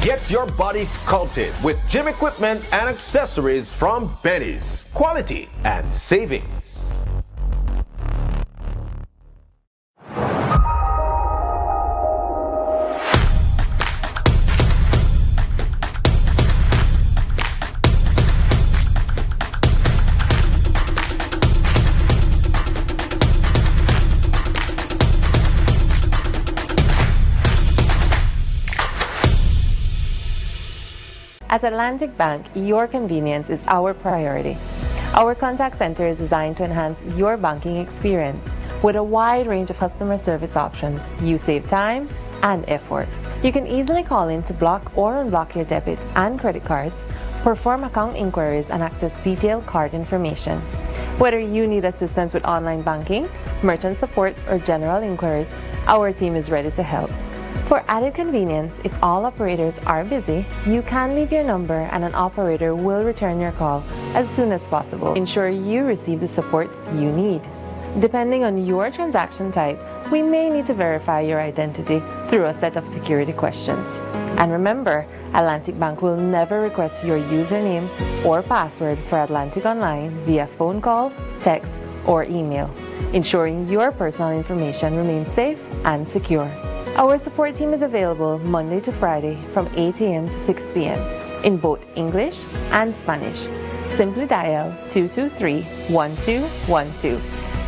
Get your body sculpted with gym equipment and accessories from Benny's. Quality and savings. At Atlantic Bank, your convenience is our priority. Our contact center is designed to enhance your banking experience. With a wide range of customer service options, you save time and effort. You can easily call in to block or unblock your debit and credit cards, perform account inquiries, and access detailed card information. Whether you need assistance with online banking, merchant support, or general inquiries, our team is ready to help. For added convenience, if all operators are busy, you can leave your number and an operator will return your call as soon as possible. Ensure you receive the support you need. Depending on your transaction type, we may need to verify your identity through a set of security questions. And remember, Atlantic Bank will never request your username or password for Atlantic Online via phone call, text, or email, ensuring your personal information remains safe and secure. Our support team is available Monday to Friday from 8 a.m. to 6 p.m. in both English and Spanish. Simply dial 223-1212.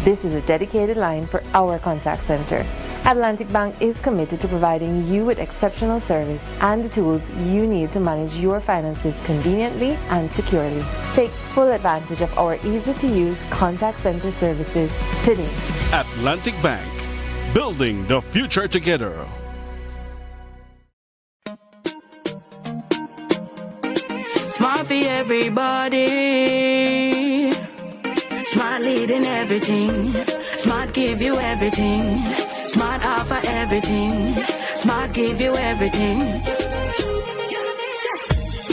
This is a dedicated line for our contact center. Atlantic Bank is committed to providing you with exceptional service and the tools you need to manage your finances conveniently and securely. Take full advantage of our easy-to-use contact center services today. Atlantic Bank. Building the future together. Smart for everybody. Smart leading everything. Smart give you everything. Smart offer everything. Smart give you everything.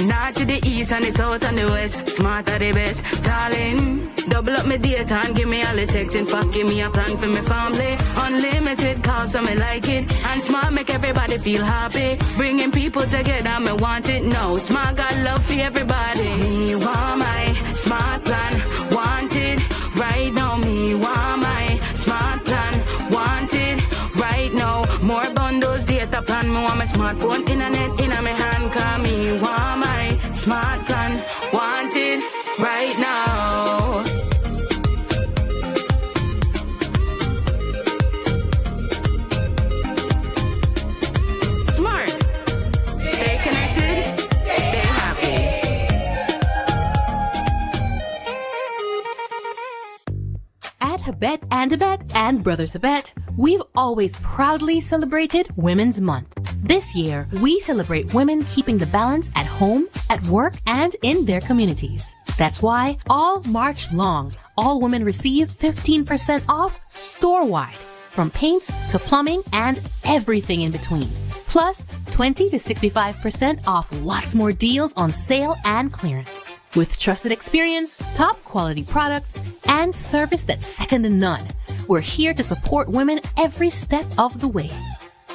North to the east and the south and the west. Smart are the best, darling. Double up my data and give me all the text. In fact, give me a plan for my family. Unlimited calls, so me like it. And Smart make everybody feel happy. Bringing people together, me want it now. Smart got love for everybody. Me want my Smart plan, want it right now. Me want my Smart plan, want it right now. More bundles, data plan. Me want my smartphone, internet in my hand. Call me want my Smart plan, want it right now. Smart. Stay connected, stay happy. At Habet and Abet and Brothers Abet, we've always proudly celebrated Women's Month. This year, we celebrate women keeping the balance at home, at work, and in their communities. That's why all March long, all women receive 15% off store-wide, from paints to plumbing and everything in between. Plus, 20 to 65% off lots more deals on sale and clearance. With trusted experience, top quality products, and service that's second to none, we're here to support women every step of the way.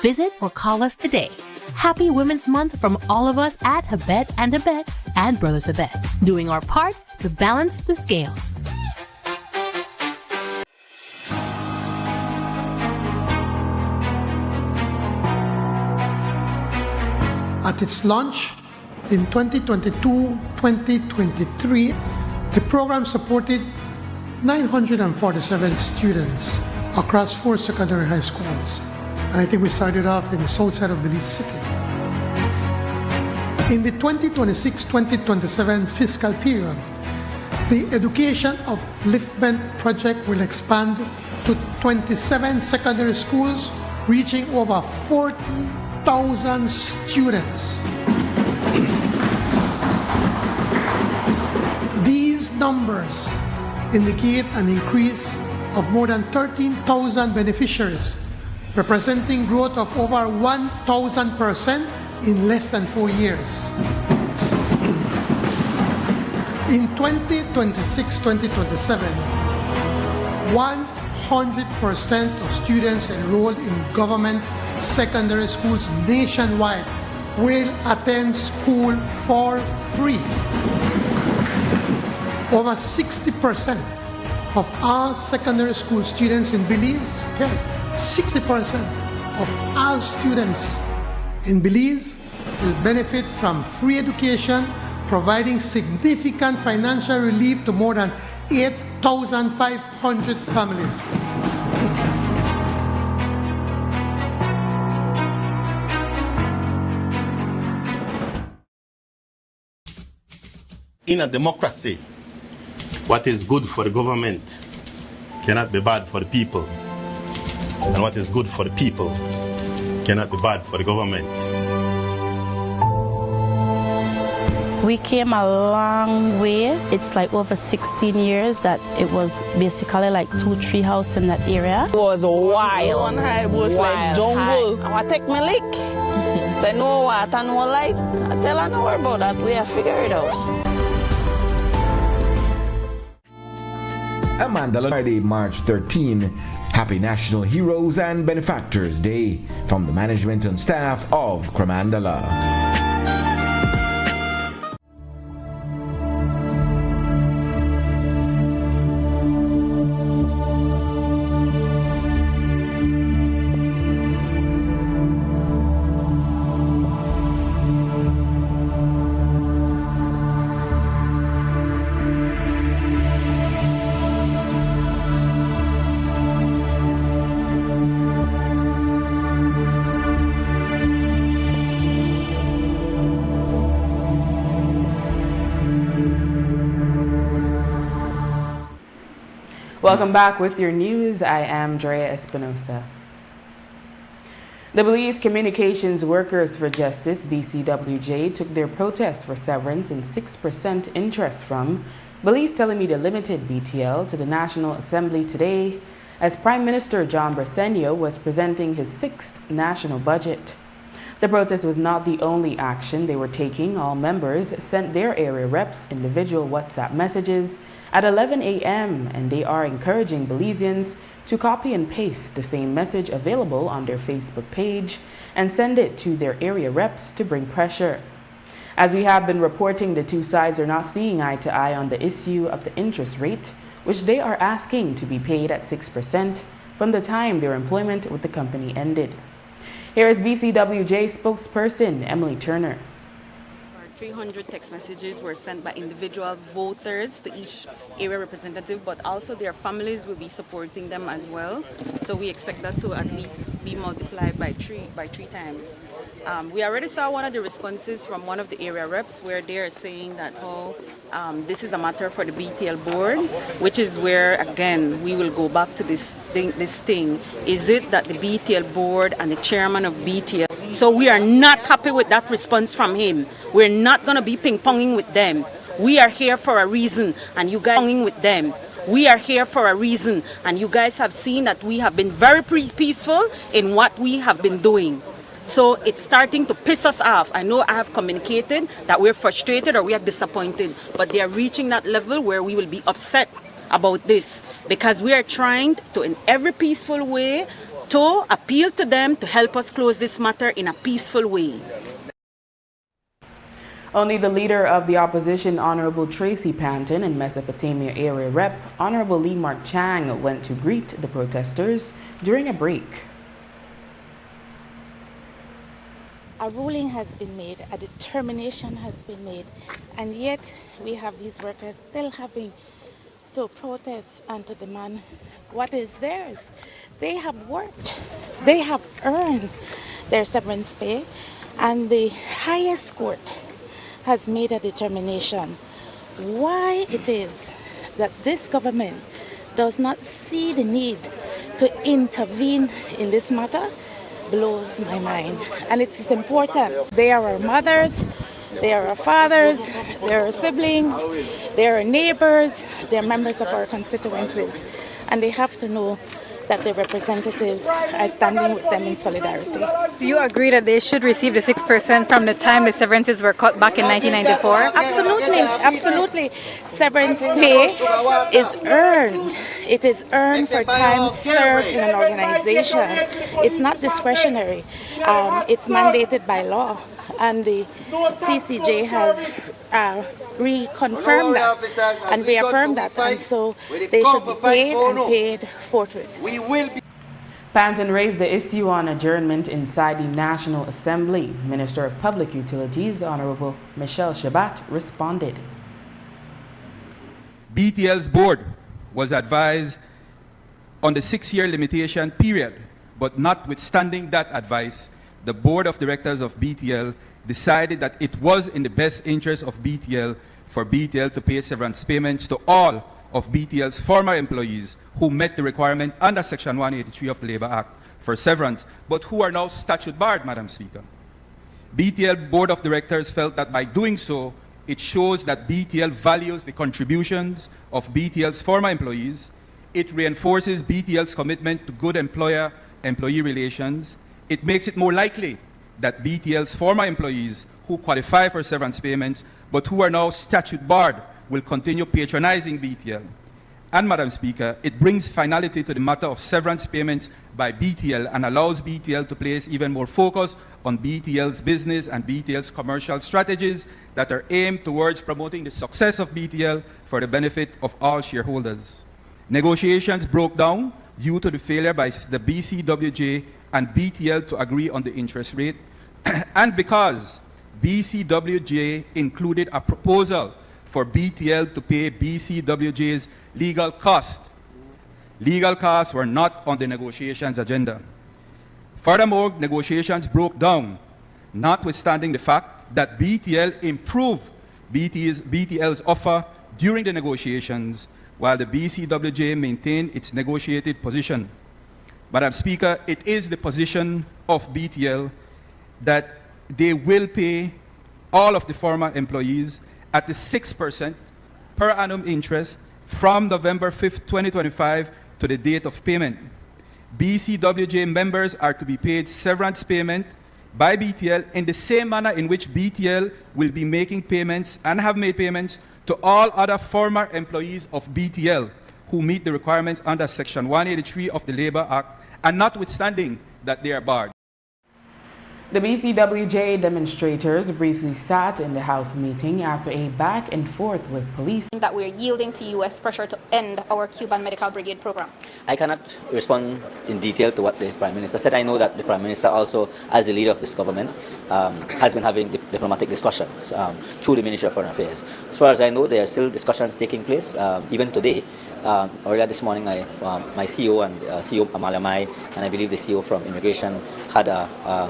Visit or call us today. Happy Women's Month from all of us at Habet and Abet and Brothers Abet, doing our part to balance the scales. At its launch in 2022-2023, the program supported 947 students across 4 secondary high schools. And I think we started off in the south side of Belize City. In the 2026-2027 fiscal period, the Education Upliftment Project will expand to 27 secondary schools, reaching over 40,000 students. These numbers indicate an increase of more than 13,000 beneficiaries, representing growth of over 1,000% in less than 4 years. In 2026-2027, 100% of students enrolled in government secondary schools nationwide will attend school for free. Over 60% of all secondary school students in Belize, 60% of all students in Belize will benefit from free education, providing significant financial relief to more than 8,500 families. In a democracy, what is good for the government cannot be bad for the people. And what is good for the people cannot be bad for the government. We came a long way. It's like over 16 years that it was basically like 2-3 houses in that area. It was wild. One high bush like jungle. I want to take my lick. Say no water, no light. I tell her no worry about that. We have figured it out. Amanda Friday, March 13. Happy National Heroes and Benefactors Day from the management and staff of Cremandala. Welcome back with your news. I am Drea Espinosa. The Belize Communications Workers for Justice, BCWJ, took their protest for severance and 6% interest from Belize Telemedia Limited, BTL, to the National Assembly today as Prime Minister John Briceño was presenting his 6th national budget. The protest was not the only action they were taking. All members sent their area reps individual WhatsApp messages at 11 a.m. and they are encouraging Belizeans to copy and paste the same message available on their Facebook page and send it to their area reps to bring pressure. As we have been reporting, the two sides are not seeing eye to eye on the issue of the interest rate, which they are asking to be paid at 6% from the time their employment with the company ended. Here is BCWJ spokesperson Emily Turner. 300 text messages were sent by individual voters to each area representative, but also their families will be supporting them as well. So we expect that to at least be multiplied by three times. We already saw one of the responses from one of the area reps where they are saying that this is a matter for the BTL board, which is where, again, we will go back to this thing. Is it that the BTL board and the chairman of BTL? So we are not happy with that response from him. We're not going to be ping-ponging with them. We are here for a reason, and you guys ping-ponging with them. We are here for a reason, and you guys have seen that we have been very peaceful in what we have been doing. So it's starting to piss us off. I know I have communicated that we're frustrated or we are disappointed, but they are reaching that level where we will be upset about this because we are trying to, in every peaceful way, to appeal to them to help us close this matter in a peaceful way. Only the leader of the opposition, Honorable Tracy Panton, and Mesopotamia area rep, Honorable Lee Mark Chang, went to greet the protesters during a break. A ruling has been made, a determination has been made, and yet we have these workers still having to protest and to demand what is theirs. They have worked, they have earned their severance pay, and the highest court has made a determination. Why it is that this government does not see the need to intervene in this matter blows my mind. And it is important. They are our mothers, they are our fathers, they are our siblings, they are our neighbors, they are members of our constituencies. And they have to know that their representatives are standing with them in solidarity. Do you agree that they should receive the 6% from the time the severances were cut back in 1994? Absolutely, absolutely. Severance pay is earned. It is earned for time served in an organization. It's not discretionary. It's mandated by law. and the CCJ has reconfirmed that and reaffirmed that, and so they should be paid and paid forthwith. Panton raised the issue on adjournment inside the National Assembly. Minister of Public Utilities, Honorable Michelle Shabat, responded. BTL's board was advised on the 6-year limitation period, but notwithstanding that advice, the board of directors of BTL decided that it was in the best interest of BTL for BTL to pay severance payments to all of BTL's former employees who met the requirement under Section 183 of the Labor Act for severance, but who are now statute barred, Madam Speaker. BTL Board of Directors felt that by doing so, it shows that BTL values the contributions of BTL's former employees. It reinforces BTL's commitment to good employer-employee relations. It makes it more likely that BTL's former employees who qualify for severance payments but who are now statute barred will continue patronizing BTL. And, Madam Speaker, it brings finality to the matter of severance payments by BTL and allows BTL to place even more focus on BTL's business and BTL's commercial strategies that are aimed towards promoting the success of BTL for the benefit of all shareholders. Negotiations broke down due to the failure by the BCWJ and BTL to agree on the interest rate, and because BCWJ included a proposal for BTL to pay BCWJ's legal costs. Legal costs were not on the negotiations agenda. Furthermore, negotiations broke down, notwithstanding the fact that BTL improved BTL's offer during the negotiations, while the BCWJ maintained its negotiated position. Madam Speaker, it is the position of BTL that they will pay all of the former employees at the 6% per annum interest from November 5th, 2025 to the date of payment. BCWJ members are to be paid severance payment by BTL in the same manner in which BTL will be making payments and have made payments to all other former employees of BTL who meet the requirements under Section 183 of the Labor Act, and notwithstanding that they are barred. The BCWJ demonstrators briefly sat in the House meeting after a back and forth with police. That we're yielding to U.S. pressure to end our Cuban Medical Brigade program. I cannot respond in detail to what the Prime Minister said. I know that the Prime Minister also, as the leader of this government, has been having diplomatic discussions through the Ministry of Foreign Affairs. As far as I know, there are still discussions taking place, even today. Earlier this morning, my CEO and CEO Amalamai, and I believe the CEO from Immigration had a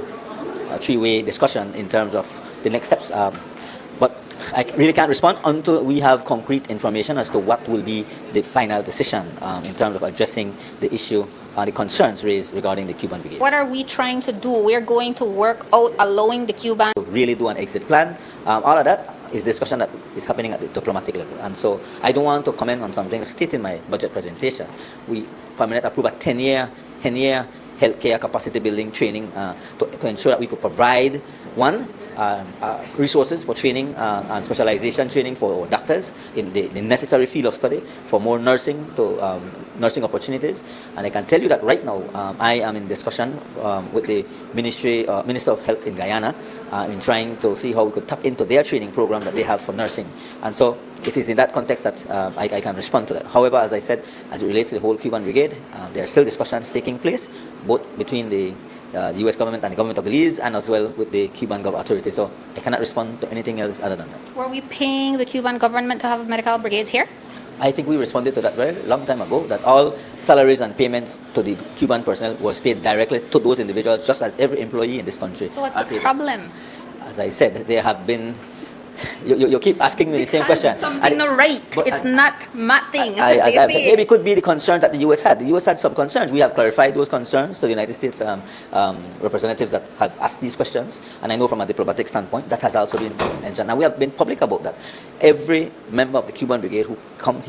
three-way discussion in terms of the next steps. But I really can't respond until we have concrete information as to what will be the final decision in terms of addressing the issue, the concerns raised regarding the Cuban Brigade. What are we trying to do? We're going to work out allowing the Cuban to really do an exit plan. All of that is discussion that is happening at the diplomatic level. And so I don't want to comment on something stated in my budget presentation. We permanently approve a 10-year healthcare capacity building training to ensure that we could provide resources for training and specialization training for doctors in the necessary field of study, for more nursing opportunities. And I can tell you that right now I am in discussion with the Minister of Health in Guyana in trying to see how we could tap into their training program that they have for nursing. And so it is in that context that I can respond to that. However, as I said, as it relates to the whole Cuban Brigade, there are still discussions taking place, both between the U.S. government and the government of Belize, and as well with the Cuban government authority. So I cannot respond to anything else other than that. Were we paying the Cuban government to have medical brigades here? I think we responded to that very long time ago, that all salaries and payments to the Cuban personnel was paid directly to those individuals, just as every employee in this country. So what's the problem? As I said, there have been... You keep asking me the same question. Something not right. It's not my thing. Maybe it could be the concerns that the U.S. had. The U.S. had some concerns. We have clarified those concerns to the United States representatives that have asked these questions. And I know from a diplomatic standpoint that has also been mentioned. And we have been public about that. Every member of the Cuban Brigade who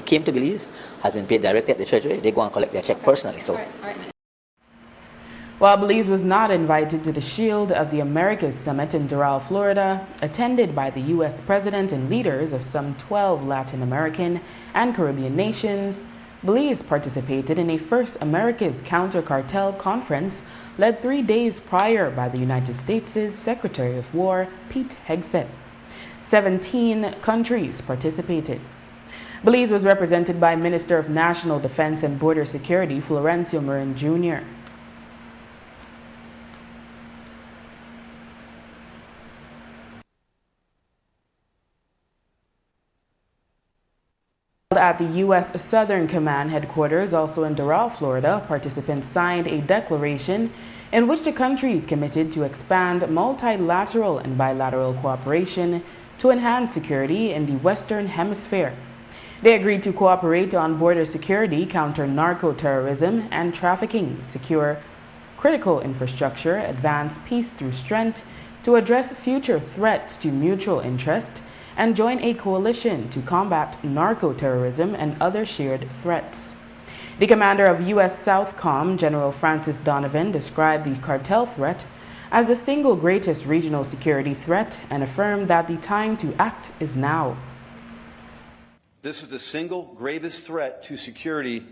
came to Belize has been paid directly at the Treasury. They go and collect their check personally. So. All right. While Belize was not invited to the Shield of the Americas Summit in Doral, Florida, attended by the U.S. President and leaders of some 12 Latin American and Caribbean nations, Belize participated in a First America's Counter-Cartel Conference led 3 days prior by the United States' Secretary of War, Pete Hegseth. 17 countries participated. Belize was represented by Minister of National Defense and Border Security, Florencio Marin Jr. At the U.S. Southern Command headquarters, also in Doral, Florida, participants signed a declaration in which the countries committed to expand multilateral and bilateral cooperation to enhance security in the Western Hemisphere. They agreed to cooperate on border security, counter narco-terrorism and trafficking, secure critical infrastructure, advance peace through strength, to address future threats to mutual interest, and join a coalition to combat narco-terrorism and other shared threats. The commander of U.S. Southcom, General Francis Donovan, described the cartel threat as the single greatest regional security threat and affirmed that the time to act is now. This is the single gravest threat to security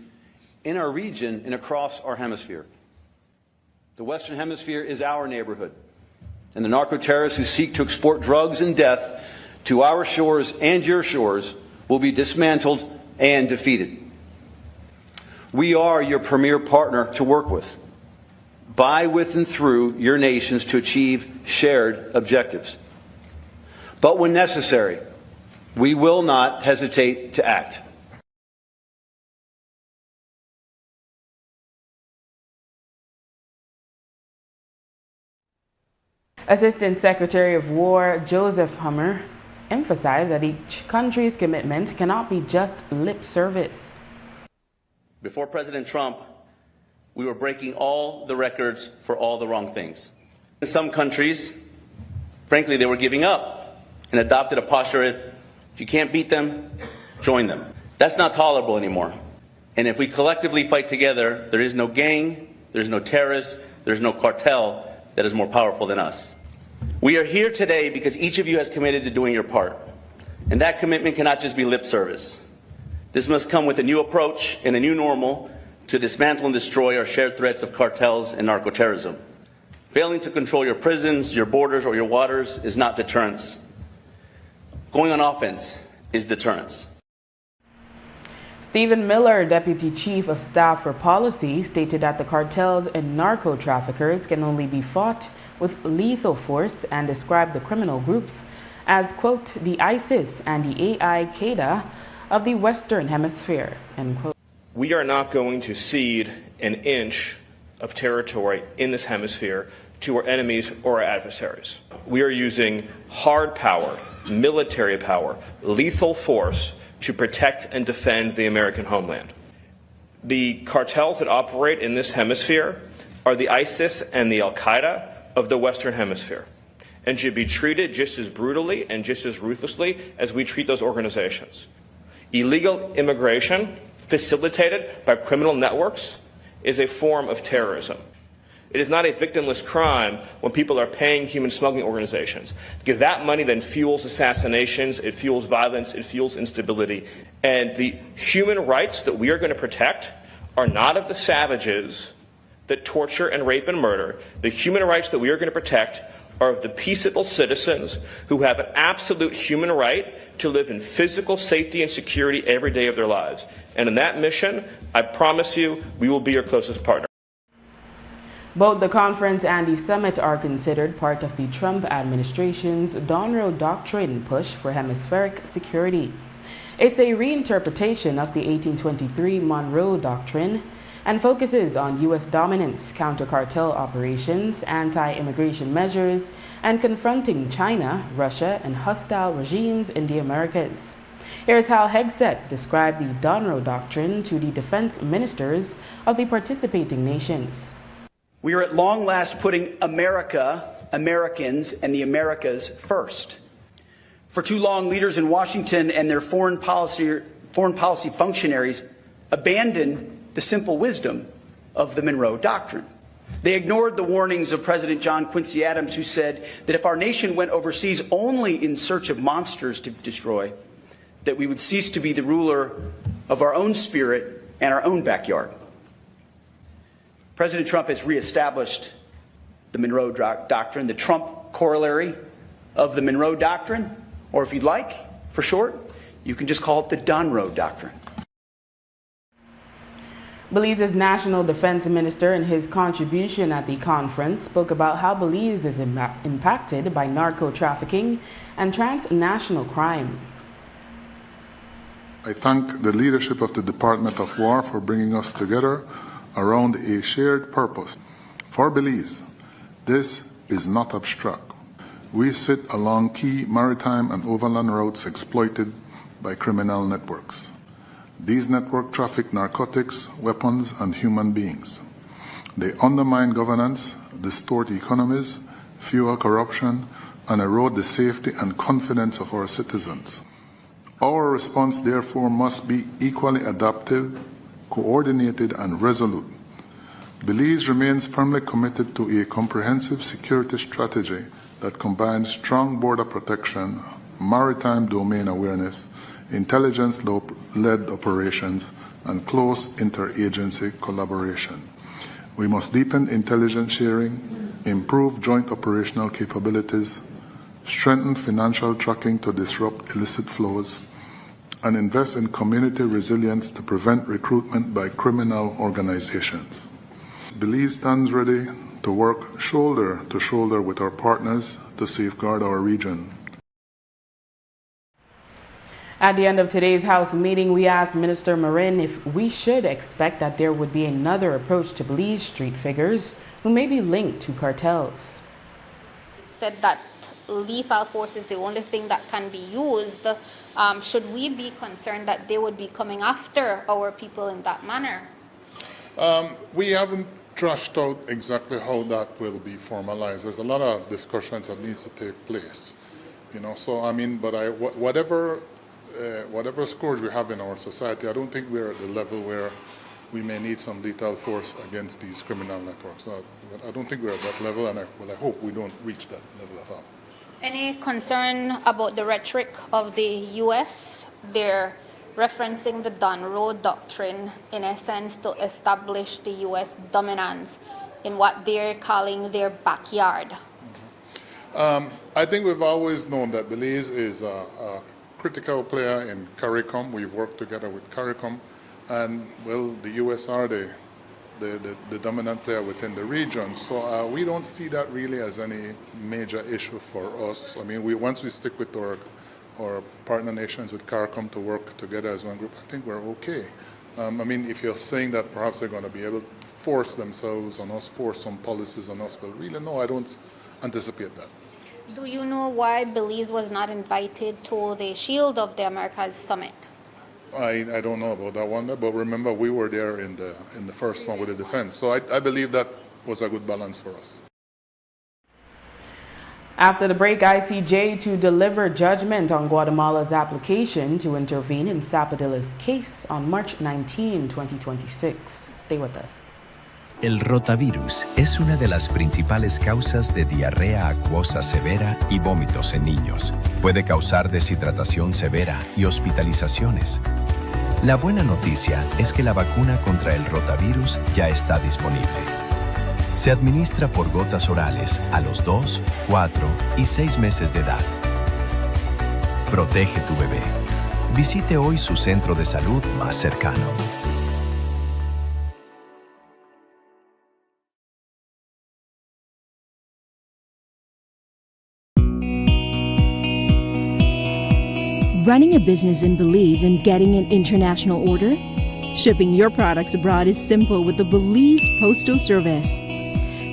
in our region and across our hemisphere. The Western Hemisphere is our neighborhood, and the narco-terrorists who seek to export drugs and death to our shores and your shores will be dismantled and defeated. We are your premier partner to work with, by, with, and through your nations to achieve shared objectives. But when necessary, we will not hesitate to act. Assistant Secretary of War Joseph Hummer emphasized that each country's commitment cannot be just lip service. Before President Trump, we were breaking all the records for all the wrong things. In some countries, frankly, they were giving up and adopted a posture of, if you can't beat them, join them. That's not tolerable anymore. And if we collectively fight together, there is no gang, there's no terrorist, there's no cartel that is more powerful than us. We are here today because each of you has committed to doing your part. And that commitment cannot just be lip service. This must come with a new approach and a new normal to dismantle and destroy our shared threats of cartels and narco-terrorism. Failing to control your prisons, your borders, or your waters is not deterrence. Going on offense is deterrence. Stephen Miller, Deputy Chief of Staff for Policy, stated that the cartels and narco-traffickers can only be fought with lethal force and described the criminal groups as, quote, the ISIS and the Al-Qaeda of the Western Hemisphere, end quote. We are not going to cede an inch of territory in this hemisphere to our enemies or our adversaries. We are using hard power, military power, lethal force to protect and defend the American homeland. The cartels that operate in this hemisphere are the ISIS and the Al-Qaeda of the Western Hemisphere, and should be treated just as brutally and just as ruthlessly as we treat those organizations. Illegal immigration facilitated by criminal networks is a form of terrorism. It is not a victimless crime when people are paying human smuggling organizations, because that money then fuels assassinations, it fuels violence, it fuels instability. And the human rights that we are going to protect are not of the savages that torture and rape and murder. The human rights that we are going to protect are of the peaceable citizens who have an absolute human right to live in physical safety and security every day of their lives. And in that mission, I promise you, we will be your closest partner. Both the conference and the summit are considered part of the Trump administration's Monroe Doctrine push for hemispheric security. It's a reinterpretation of the 1823 Monroe Doctrine and focuses on U.S. dominance, counter-cartel operations, anti-immigration measures, and confronting China, Russia, and hostile regimes in the Americas. Here's how Hegseth described the Monroe Doctrine to the defense ministers of the participating nations. We are at long last putting America, Americans, and the Americas first. For too long, leaders in Washington and their foreign policy functionaries abandoned the simple wisdom of the Monroe Doctrine. They ignored the warnings of President John Quincy Adams, who said that if our nation went overseas only in search of monsters to destroy, that we would cease to be the ruler of our own spirit and our own backyard. President Trump has reestablished the Monroe Doctrine, the Trump corollary of the Monroe Doctrine, or if you'd like, for short, you can just call it the Donroe Doctrine. Belize's National Defense Minister, in his contribution at the conference, spoke about how Belize is impacted by narco-trafficking and transnational crime. I thank the leadership of the Department of War for bringing us together around a shared purpose. For Belize, this is not abstract. We sit along key maritime and overland routes exploited by criminal networks. These networks traffic narcotics, weapons, and human beings. They undermine governance, distort economies, fuel corruption, and erode the safety and confidence of our citizens. Our response, therefore, must be equally adaptive, coordinated, and resolute. Belize remains firmly committed to a comprehensive security strategy that combines strong border protection, maritime domain awareness, intelligence-led operations, and close interagency collaboration. We must deepen intelligence sharing, improve joint operational capabilities, strengthen financial tracking to disrupt illicit flows, and invest in community resilience to prevent recruitment by criminal organizations. Belize stands ready to work shoulder to shoulder with our partners to safeguard our region. At the end of today's House meeting, we asked Minister Marin if we should expect that there would be another approach to Belize street figures who may be linked to cartels. Said that lethal force is the only thing that can be used. Should we be concerned that they would be coming after our people in that manner? We haven't trashed out exactly how that will be formalized. There's a lot of discussions that needs to take place, So I mean, but whatever scourge we have in our society, I don't think we're at the level where we may need some lethal force against these criminal networks. So I don't think we're at that level, and I hope we don't reach that level at all. Any concern about the rhetoric of the U.S.? They're referencing the Donroe Doctrine, in a sense, to establish the U.S. dominance in what they're calling their backyard. I think we've always known that Belize is a critical player in CARICOM. We've worked together with CARICOM, and well, the U.S. are the dominant player within the region. So we don't see that really as any major issue for us. I mean, once we stick with our partner nations with CARICOM to work together as one group, I think we're okay. I mean, if you're saying that perhaps they're going to be able to force themselves on us, force some policies on us, well, really, no, I don't anticipate that. Do you know why Belize was not invited to the Shield of the Americas summit? I don't know about that one, but remember we were there in the first one with the defense. So I believe that was a good balance for us. After the break, ICJ to deliver judgment on Guatemala's application to intervene in Zapadilla's case on March 19, 2026. Stay with us. El rotavirus es una de las principales causas de diarrea acuosa severa y vómitos en niños. Puede causar deshidratación severa y hospitalizaciones. La buena noticia es que la vacuna contra el rotavirus ya está disponible. Se administra por gotas orales a los 2, 4 y 6 meses de edad. Protege tu bebé. Visite hoy su centro de salud más cercano. Running a business in Belize and getting an international order? Shipping your products abroad is simple with the Belize Postal Service.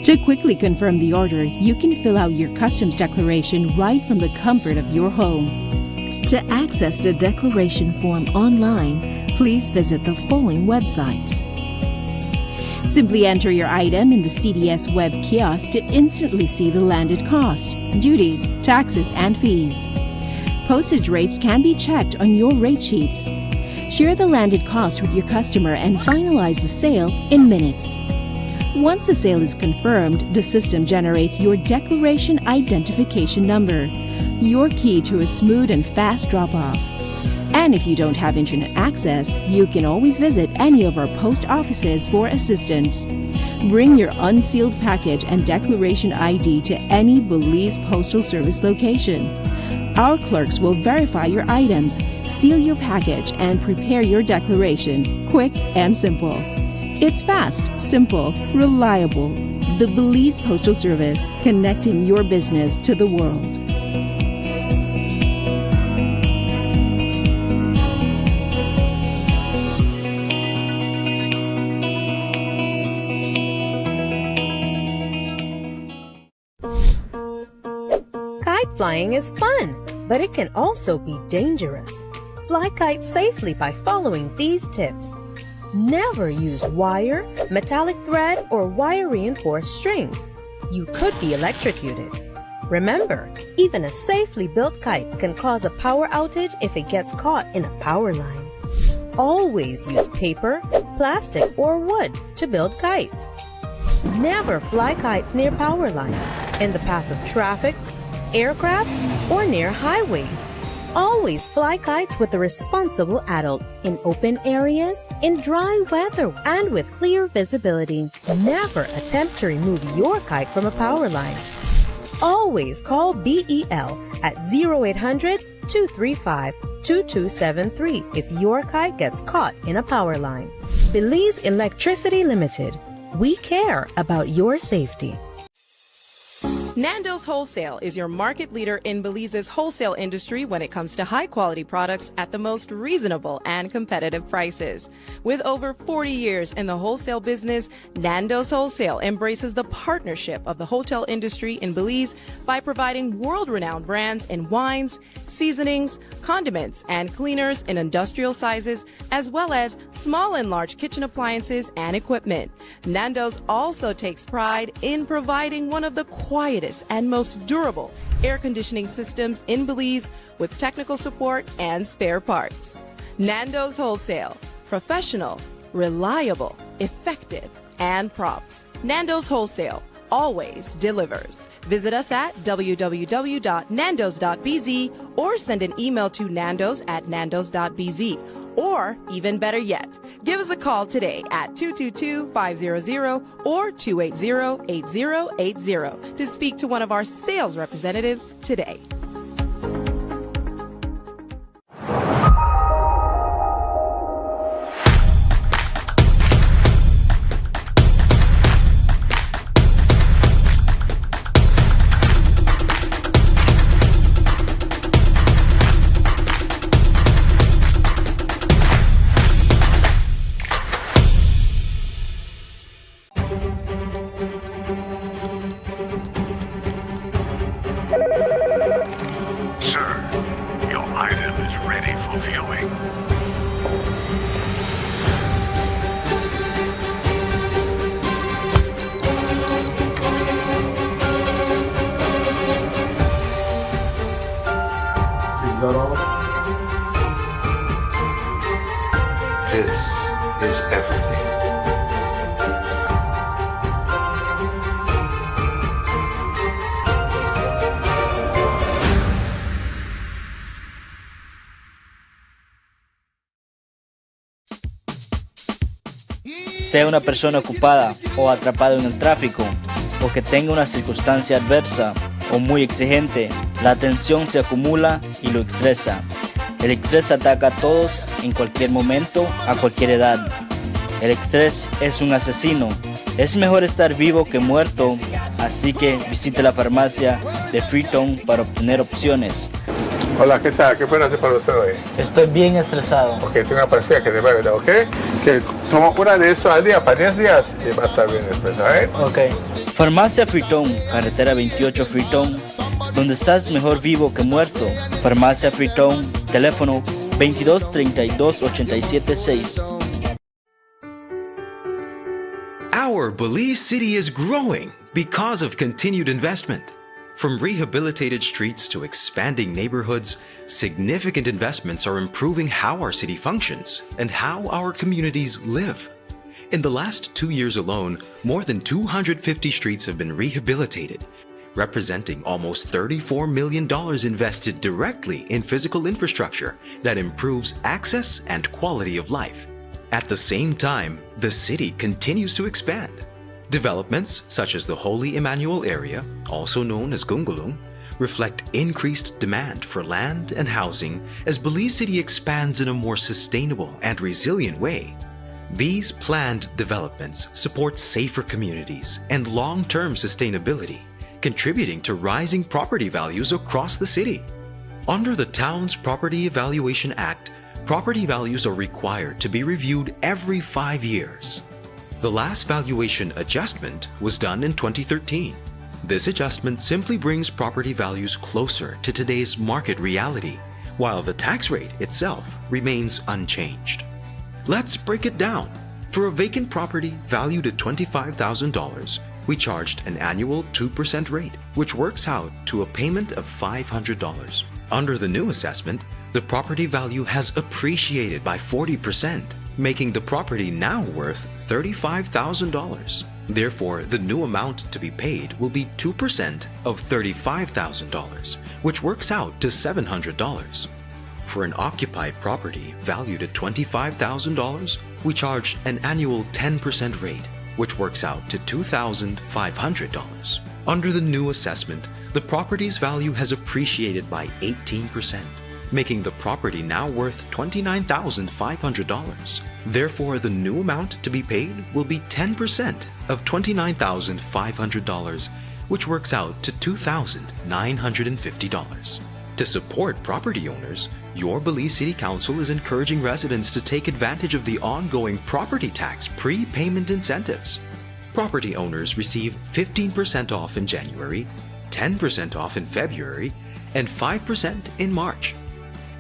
To quickly confirm the order, you can fill out your customs declaration right from the comfort of your home. To access the declaration form online, please visit the following websites. Simply enter your item in the CDS web kiosk to instantly see the landed cost, duties, taxes, and fees. Postage rates can be checked on your rate sheets. Share the landed cost with your customer and finalize the sale in minutes. Once the sale is confirmed, the system generates your declaration identification number, your key to a smooth and fast drop-off. And if you don't have internet access, you can always visit any of our post offices for assistance. Bring your unsealed package and declaration ID to any Belize Postal Service location. Our clerks will verify your items, seal your package, and prepare your declaration, quick and simple. It's fast, simple, reliable. The Belize Postal Service, connecting your business to the world. Kite flying is fun, but it can also be dangerous. Fly kites safely by following these tips. Never use wire, metallic thread, or wire-reinforced strings. You could be electrocuted. Remember, even a safely built kite can cause a power outage if it gets caught in a power line. Always use paper, plastic, or wood to build kites. Never fly kites near power lines, in the path of traffic, aircrafts, or near highways. Always fly kites with a responsible adult in open areas, in dry weather, and with clear visibility. Never attempt to remove your kite from a power line. Always call BEL at 0800-235-2273 if your kite gets caught in a power line. Belize Electricity Limited. We care about your safety. Nando's Wholesale is your market leader in Belize's wholesale industry when it comes to high-quality products at the most reasonable and competitive prices. With over 40 years in the wholesale business, Nando's Wholesale embraces the partnership of the hotel industry in Belize by providing world-renowned brands in wines, seasonings, condiments, and cleaners in industrial sizes, as well as small and large kitchen appliances and equipment. Nando's also takes pride in providing one of the quietest and most durable air conditioning systems in Belize with technical support and spare parts. Nando's Wholesale. Professional, reliable, effective, and prompt. Nando's Wholesale always delivers. Visit us at www.nandos.bz or send an email to nandos@nandos.bz. Or, even better yet, give us a call today at 222-500 or 280-8080 to speak to one of our sales representatives today. Is that all? This is everything. Sea una persona ocupada o atrapada en el tráfico, o que tenga una circunstancia adversa o muy exigente, la tensión se acumula y lo estresa. El estrés ataca a todos en cualquier momento, a cualquier edad. El estrés es un asesino. Es mejor estar vivo que muerto, así que visite la farmacia de Freetown para obtener opciones. Hola, ¿qué tal? ¿Qué puedo hacer para usted hoy? Estoy bien estresado. Ok, tengo una pastilla que te va a ayudar, ¿ok? Que toma una de eso al día, para 10 días, y va a estar bien después, ¿ok? Ok. Farmacia Freetown, carretera 28 Freetown, donde estás mejor vivo que muerto. Farmacia Freetown, teléfono 22 32 87 6. Our Belize City is growing because of continued investment. From rehabilitated streets to expanding neighborhoods, significant investments are improving how our city functions and how our communities live. In the last 2 years alone, more than 250 streets have been rehabilitated, representing almost $34 million invested directly in physical infrastructure that improves access and quality of life. At the same time, the city continues to expand. Developments such as the Holy Emmanuel area, also known as Gungulung, reflect increased demand for land and housing as Belize City expands in a more sustainable and resilient way. These planned developments support safer communities and long-term sustainability, contributing to rising property values across the city. Under the Town's Property Evaluation Act, property values are required to be reviewed every 5 years. The last valuation adjustment was done in 2013. This adjustment simply brings property values closer to today's market reality, while the tax rate itself remains unchanged. Let's break it down. For a vacant property valued at $25,000, we charged an annual 2% rate, which works out to a payment of $500. Under the new assessment, the property value has appreciated by 40%, making the property now worth $35,000. Therefore, the new amount to be paid will be 2% of $35,000, which works out to $700. For an occupied property valued at $25,000, we charge an annual 10% rate, which works out to $2,500. Under the new assessment, the property's value has appreciated by 18%, making the property now worth $29,500. Therefore, the new amount to be paid will be 10% of $29,500, which works out to $2,950. To support property owners, your Belize City Council is encouraging residents to take advantage of the ongoing property tax prepayment incentives. Property owners receive 15% off in January, 10% off in February, and 5% in March.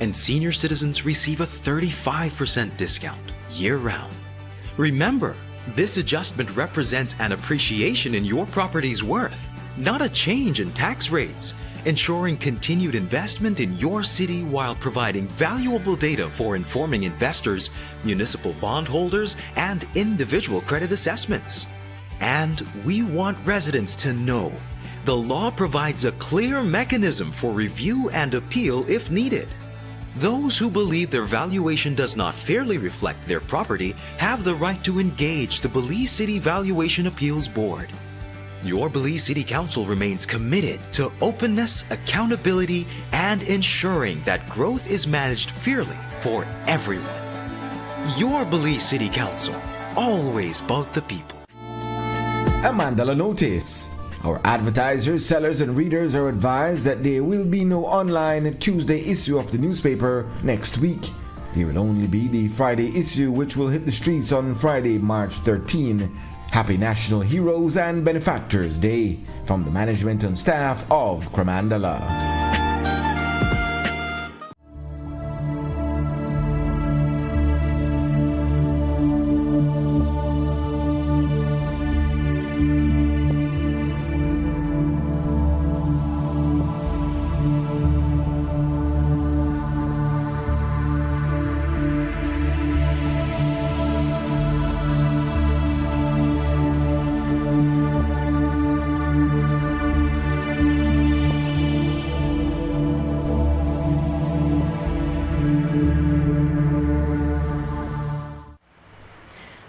And senior citizens receive a 35% discount year-round. Remember, this adjustment represents an appreciation in your property's worth, not a change in tax rates, ensuring continued investment in your city while providing valuable data for informing investors, municipal bondholders, and individual credit assessments. And we want residents to know the law provides a clear mechanism for review and appeal if needed. Those who believe their valuation does not fairly reflect their property have the right to engage the Belize City Valuation Appeals Board. Your Belize City Council remains committed to openness, accountability, and ensuring that growth is managed fairly for everyone. Your Belize City Council, always about the people. A Mandala notice. Our advertisers, sellers, and readers are advised that there will be no online Tuesday issue of the newspaper next week. There will only be the Friday issue, which will hit the streets on Friday, March 13. Happy National Heroes and Benefactors Day from the management and staff of Cremandala.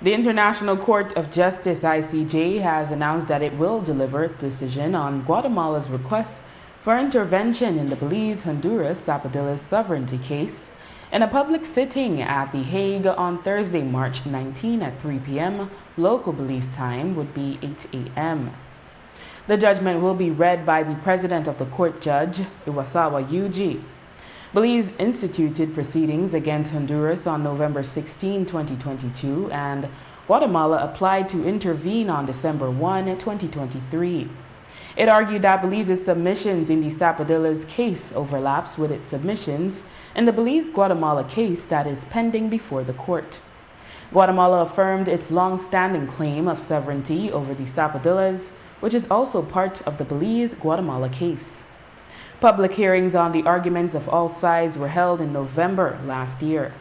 The International Court of Justice, ICJ, has announced that it will deliver its decision on Guatemala's request for intervention in the Belize-Honduras-Zapadillas sovereignty case in a public sitting at The Hague on Thursday, March 19 at 3 p.m. Local Belize time would be 8 a.m. The judgment will be read by the president of the court, Judge Iwasawa Yuji. Belize instituted proceedings against Honduras on November 16, 2022, and Guatemala applied to intervene on December 1, 2023. It argued that Belize's submissions in the Zapadillas case overlaps with its submissions in the Belize-Guatemala case that is pending before the court. Guatemala affirmed its long-standing claim of sovereignty over the Zapadillas, which is also part of the Belize-Guatemala case. Public hearings on the arguments of all sides were held in November last year.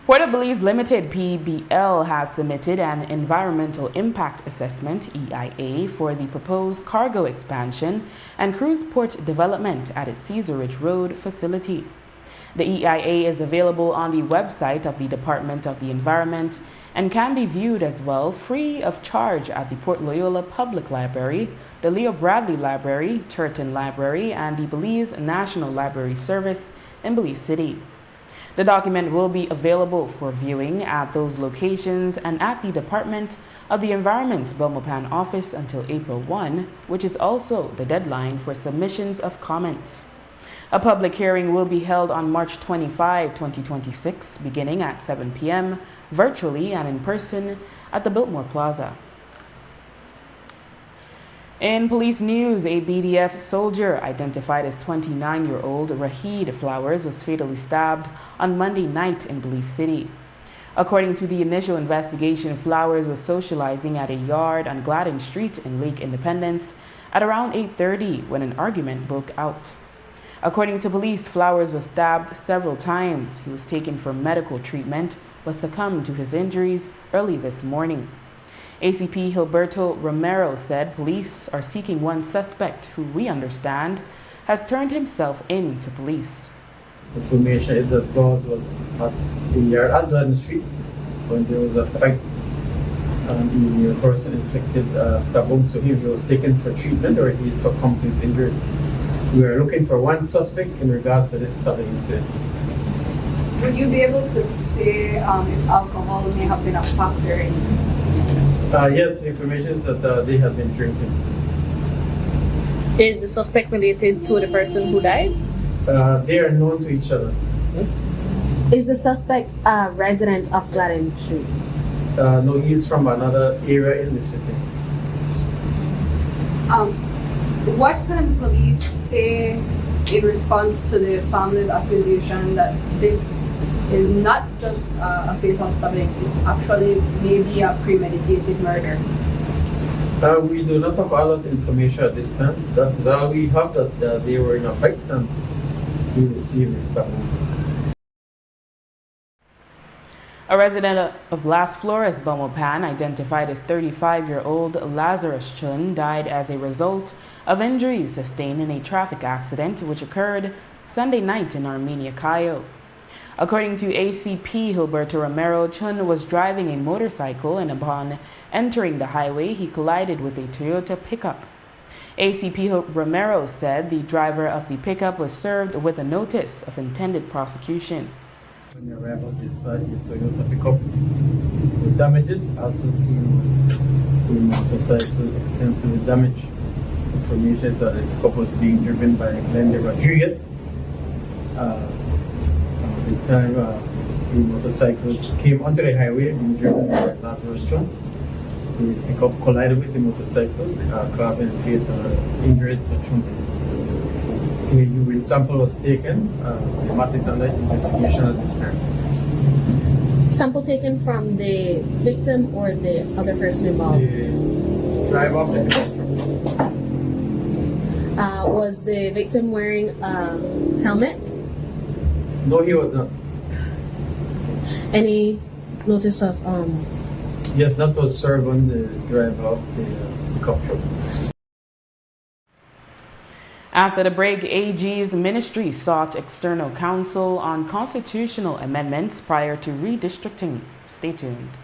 Puerto Port of Belize Limited, PBL, has submitted an Environmental Impact Assessment, EIA, for the proposed cargo expansion and cruise port development at its Cesar Ridge Road facility. The EIA is available on the website of the Department of the Environment and can be viewed as well free of charge at the Port Loyola Public Library, the Leo Bradley Library, Turton Library, and the Belize National Library Service in Belize City. The document will be available for viewing at those locations and at the Department of the Environment's Belmopan office until April 1, which is also the deadline for submissions of comments. A public hearing will be held on March 25, 2026, beginning at 7 p.m., virtually and in person at the Biltmore Plaza. In police news, a BDF soldier identified as 29-year-old Rahid Flowers was fatally stabbed on Monday night in Belize City. According to the initial investigation, Flowers was socializing at a yard on Gladden Street in Lake Independence at around 8:30 when an argument broke out. According to police, Flowers was stabbed several times. He was taken for medical treatment but succumbed to his injuries early this morning. ACP Gilberto Romero said police are seeking one suspect who we understand has turned himself in to police. Information is that Flowers was at the yard at Gladden Street when there was a fight and the person inflicted stab wounds to him. He was taken for treatment or he succumbed to his injuries. We are looking for one suspect in regards to this stabbing incident. Would you be able to say if alcohol may have been a factor in this? Yes, the information is that they have been drinking. Is the suspect related to the person who died? They are known to each other. Is the suspect a resident of Gladden Street? No, he is from another area in the city. What can police say in response to the family's accusation that this is not just a fatal stabbing, actually maybe a premeditated murder? We do not have a lot of information at this time. That's all we have, that they were in a fight and we received the stab wounds. A resident of Las Flores, Belmopan, identified as 35-year-old Lazarus Chun, died as a result of injuries sustained in a traffic accident which occurred Sunday night in Armenia, Cayo. According to ACP Gilberto Romero, Chun was driving a motorcycle and upon entering the highway, he collided with a Toyota pickup. ACP Romero said the driver of the pickup was served with a notice of intended prosecution. When you arrive at this site, your Toyota pickup with damages, also seen was the motorcycle extensively damaged. Information is that the pickup was being driven by Glenda Rodriguez. At the time the motorcycle came onto the highway being driven by Lazarus Chun. The pickup collided with the motorcycle, causing fatal injuries to Chun. The urine sample was taken. The matter is under investigation at this time. Sample taken from the victim or the other person involved? The driver of the pickup. Was the victim wearing a helmet? No, he was not. Any notice of Yes, that was served on the driver of the pickup truck. After the break, AG's ministry sought external counsel on constitutional amendments prior to redistricting. Stay tuned.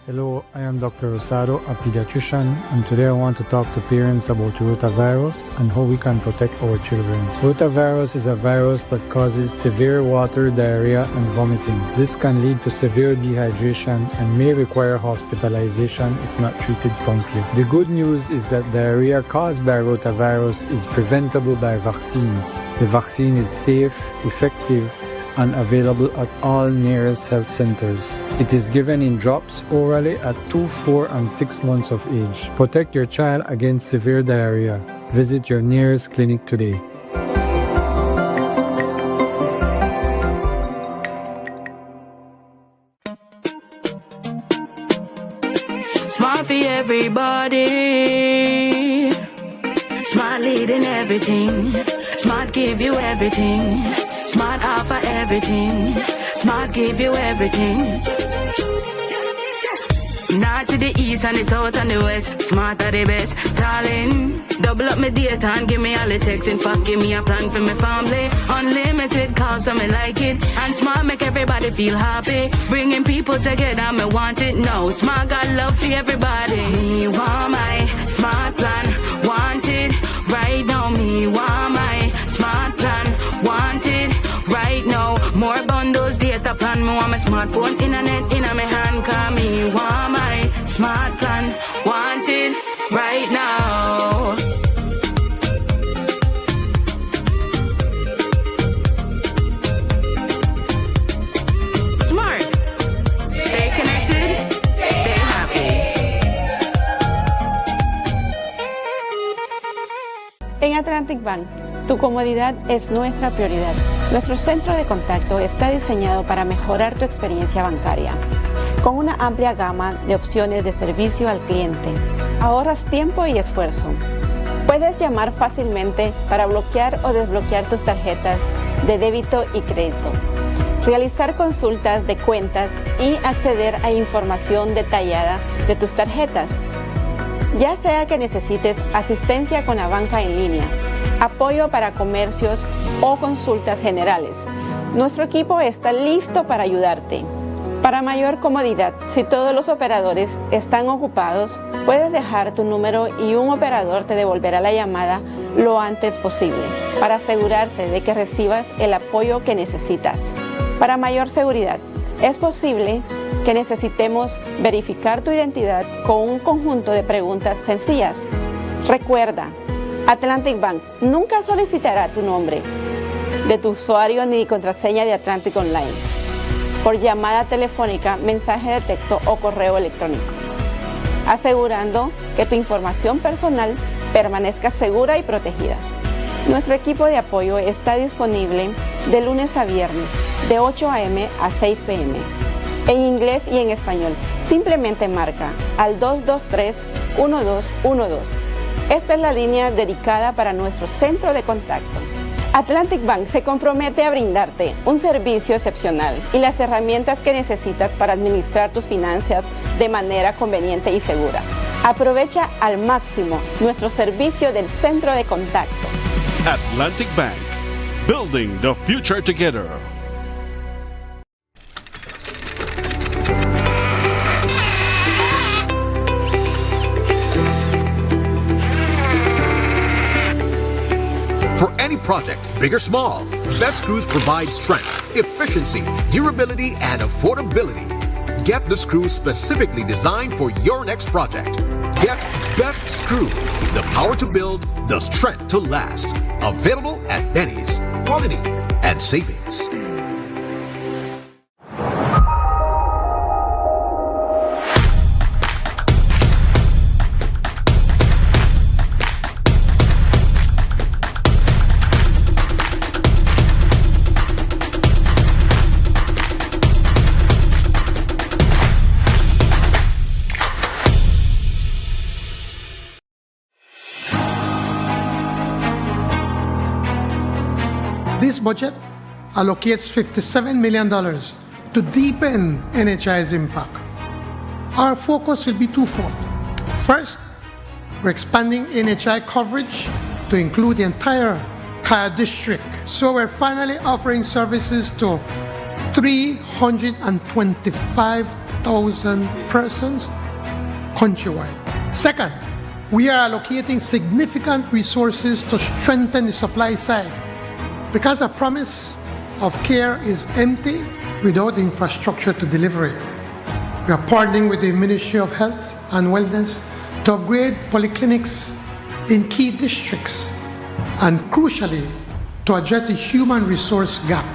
Hello, I am Dr. Rosado, a pediatrician, and today I want to talk to parents about rotavirus and how we can protect our children. Rotavirus is a virus that causes severe water, diarrhea, and vomiting. This can lead to severe dehydration and may require hospitalization if not treated promptly. The good news is that diarrhea caused by rotavirus is preventable by vaccines. The vaccine is safe, effective, and available at all nearest health centers. It is given in drops orally at 2, 4, and 6 months of age. Protect your child against severe diarrhea. Visit your nearest clinic today. Smart for everybody. Smart leading everything. Smart give you everything. Smart offer everything. Smart give you everything. North to the east and the south and the west. Smart are the best, darling. Double up my data and give me all the text. In fact, give me a plan for my family. Unlimited calls, so me like it. And Smart make everybody feel happy. Bringing people together, me want it now. Smart got love for everybody. Me want my Smart plan, want it right now. Me want my Smart plan, want it right now. More bundles, data plan. Me want my smartphone, internet in my hand. Call me want my Smart plan, want it right now. Smart. Stay connected, stay happy. En Atlantic Bank, tu comodidad es nuestra prioridad. Nuestro centro de contacto está diseñado para mejorar tu experiencia bancaria. Con una amplia gama de opciones de servicio al cliente, ahorras tiempo y esfuerzo. Puedes llamar fácilmente para bloquear o desbloquear tus tarjetas de débito y crédito, realizar consultas de cuentas y acceder a información detallada de tus tarjetas. Ya sea que necesites asistencia con la banca en línea, apoyo para comercios o consultas generales, nuestro equipo está listo para ayudarte. Para mayor comodidad, si todos los operadores están ocupados, puedes dejar tu número y un operador te devolverá la llamada lo antes posible para asegurarse de que recibas el apoyo que necesitas. Para mayor seguridad, es posible que necesitemos verificar tu identidad con un conjunto de preguntas sencillas. Recuerda, Atlantic Bank nunca solicitará tu nombre de tu usuario ni contraseña de Atlantic Online por llamada telefónica, mensaje de texto o correo electrónico, asegurando que tu información personal permanezca segura y protegida. Nuestro equipo de apoyo está disponible de lunes a viernes, de 8 a.m. a 6 p.m., en inglés y en español. Simplemente marca al 223-1212. Esta es la línea dedicada para nuestro centro de contacto. Atlantic Bank se compromete a brindarte un servicio excepcional y las herramientas que necesitas para administrar tus finanzas de manera conveniente y segura. Aprovecha al máximo nuestro servicio del centro de contacto. Atlantic Bank, building the future together. For any project, big or small, Best Screws provide strength, efficiency, durability, and affordability. Get the screws specifically designed for your next project. Get Best Screw, the power to build, the strength to last. Available at Benny's. Quality and savings. This budget allocates $57 million to deepen NHI's impact. Our focus will be twofold. First, we're expanding NHI coverage to include the entire Kaya district. So we're finally offering services to 325,000 persons countrywide. Second, we are allocating significant resources to strengthen the supply side, because a promise of care is empty without infrastructure to deliver it. We are partnering with the Ministry of Health and Wellness to upgrade polyclinics in key districts and, crucially, to address the human resource gap.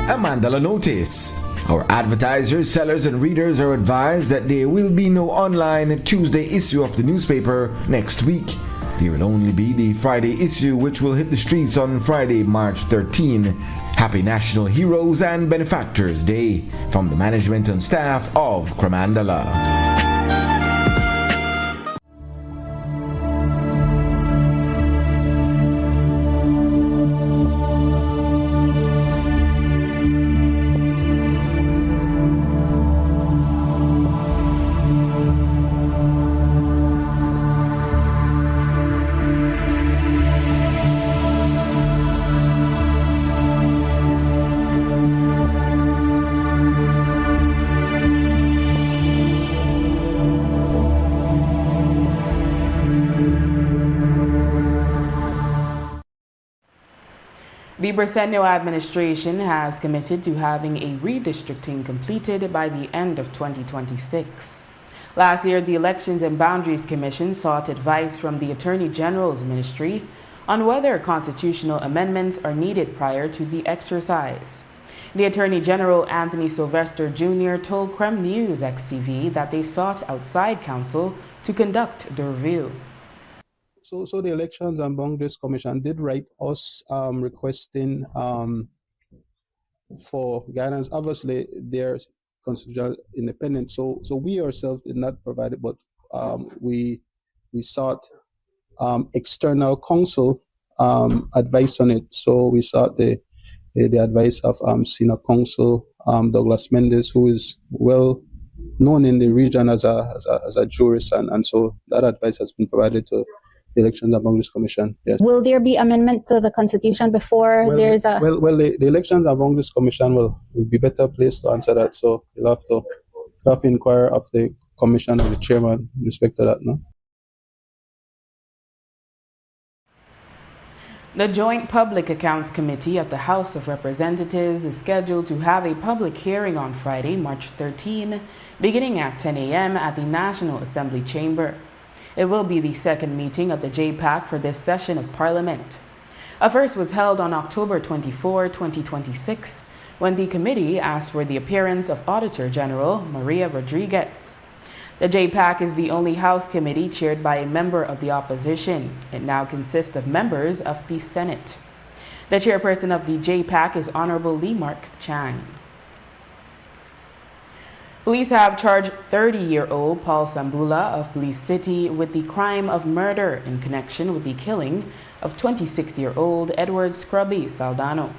A Mandela notice. Our advertisers, sellers, and readers are advised that there will be no online Tuesday issue of the newspaper next week. There will only be the Friday issue, which will hit the streets on Friday, March 13. Happy National Heroes and Benefactors Day from the management and staff of Cremandala. The Briceño administration has committed to having a redistricting completed by the end of 2026. Last year, the Elections and Boundaries Commission sought advice from the Attorney General's ministry on whether constitutional amendments are needed prior to the exercise. The Attorney General, Anthony Sylvester Jr., told Creme News XTV that they sought outside counsel to conduct the review. So the Elections and Boundaries Commission did write us requesting for guidance. Obviously, they're constitutional independent, so we ourselves did not provide it, but we sought external counsel advice on it. So we sought the advice of senior counsel Douglas Mendes, who is well known in the region as a jurist, and so that advice has been provided to the Elections and Boundaries Commission. Yes. Will there be amendment to the Constitution before there's a... Well, the Elections and Boundaries Commission will be better placed to answer that, so you'll have to inquire of the Commission or the Chairman in respect to that, no? The Joint Public Accounts Committee of the House of Representatives is scheduled to have a public hearing on Friday, March 13, beginning at 10 a.m. at the National Assembly Chamber. It will be the second meeting of the JPAC for this session of Parliament. A first was held on October 24, 2026, when the committee asked for the appearance of Auditor General Maria Rodriguez. The JPAC is the only House committee chaired by a member of the opposition. It now consists of members of the Senate. The chairperson of the JPAC is Honorable Lee Mark Chang. Police have charged 30-year-old Paul Sambula of Police City with the crime of murder in connection with the killing of 26-year-old Edward Scrubby Saldano.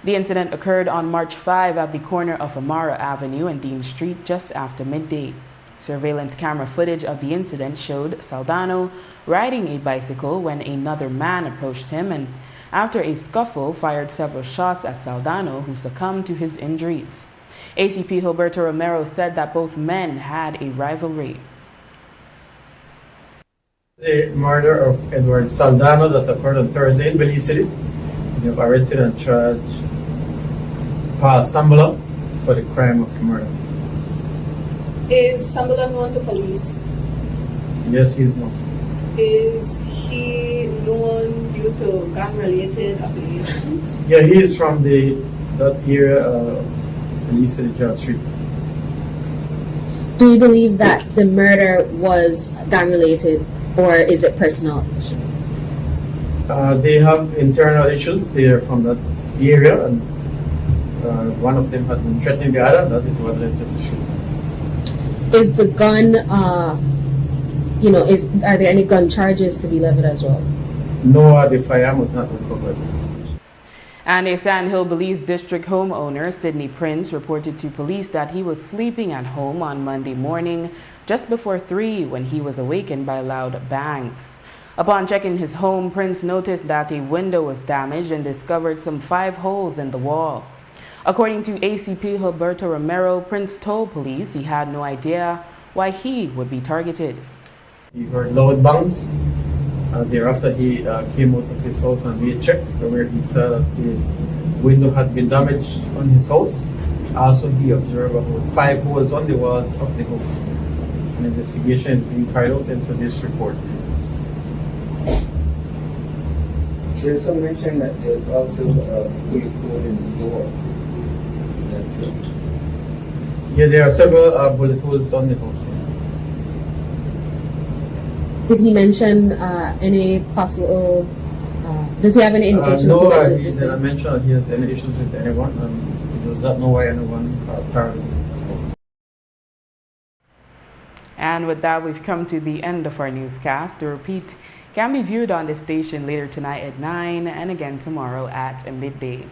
The incident occurred on March 5 at the corner of Amara Avenue and Dean Street just after midday. Surveillance camera footage of the incident showed Saldano riding a bicycle when another man approached him and, after a scuffle, fired several shots at Saldano, who succumbed to his injuries. ACP Gilberto Romero said that both men had a rivalry. The murder of Edward Saldano that occurred on Thursday in Belize City. We have arrested and charged Paul Sambula for the crime of murder. Is Sambula known to police? Yes, he's known. Is he known due to gang-related affiliations? Yeah, he is from that area. Belize City, John Street. Do you believe that the murder was gang-related, or is it personal? They have internal issues. They are from that area, and one of them has been threatening the other. That is what led to the shooting. Is the gun, are there any gun charges to be levied as well? No, the firearm was not recovered. And a Sand Hill Belize District homeowner, Sidney Prince, reported to police that he was sleeping at home on Monday morning just before 3 when he was awakened by loud bangs. Upon checking his home, Prince noticed that a window was damaged and discovered some 5 holes in the wall. According to ACP Gilberto Romero, Prince told police he had no idea why he would be targeted. He heard loud bangs. Thereafter, he came out of his house and made checks where he saw that the window had been damaged on his house. Also, he observed about 5 holes on the walls of the home. An investigation is being carried out into this report. There's some mention that there's also a bullet hole in the door. Yeah, there are several bullet holes on the house. Did he mention any possible, does he have any indication? No, he did not mention that he has any issues with anyone, and he does not know why anyone targeted his house. And with that, we've come to the end of our newscast. The repeat can be viewed on the station later tonight at 9 and again tomorrow at midday.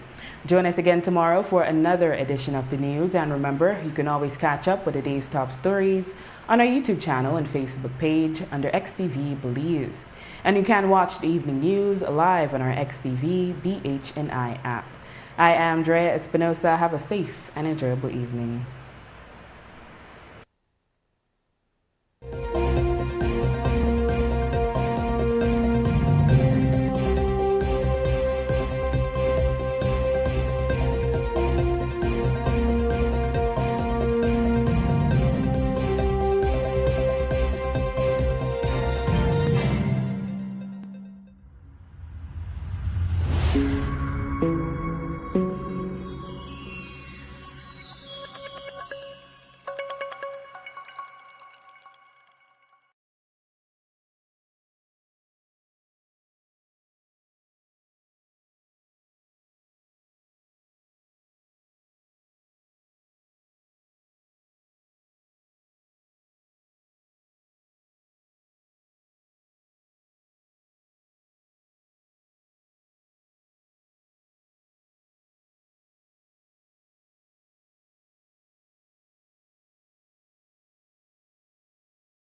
Join us again tomorrow for another edition of the news. And remember, you can always catch up with the day's top stories on our YouTube channel and Facebook page under XTV Belize. And you can watch the evening news live on our XTV BHNI app. I am Drea Espinosa. Have a safe and enjoyable evening.